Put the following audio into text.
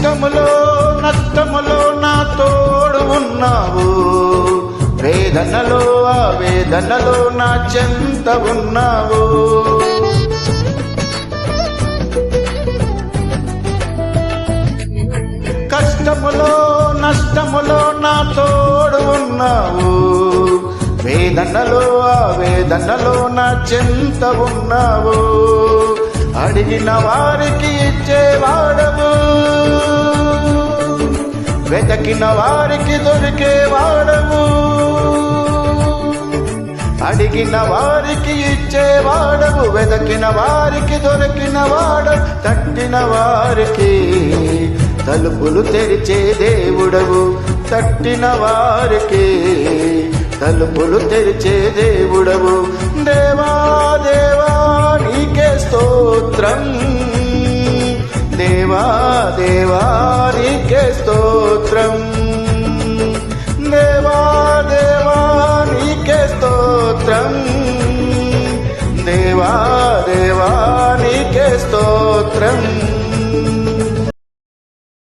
కష్టములో నష్టములో నా తోడు ఉన్నావు, వేదనలో ఆవేదనలో నా చెంత ఉన్నావు. కష్టములో నష్టములో నా తోడు ఉన్నావు, వేదనలో ఆవేదనలో నా చెంత ఉన్నావు. అడిగిన వారికి ఇచ్చేవాడవు, వెతకిన వారికి దొరికేవాడవు. అడిగిన వారికి ఇచ్చేవాడవు, వెతకిన వారికి దొరికిన వాడవు. తట్టిన వారికి తలుపులు తెరిచే దేవుడవు, తట్టిన వారికి తలుపులు తెరిచే దేవుడవు. దేవా దేవా నీకే స్తోత్రం, దేవా దేవా నీకే స్తోత్రం, దేవా దేవా నీకే స్తోత్రం, దేవా దేవా నీకే స్తోత్రం.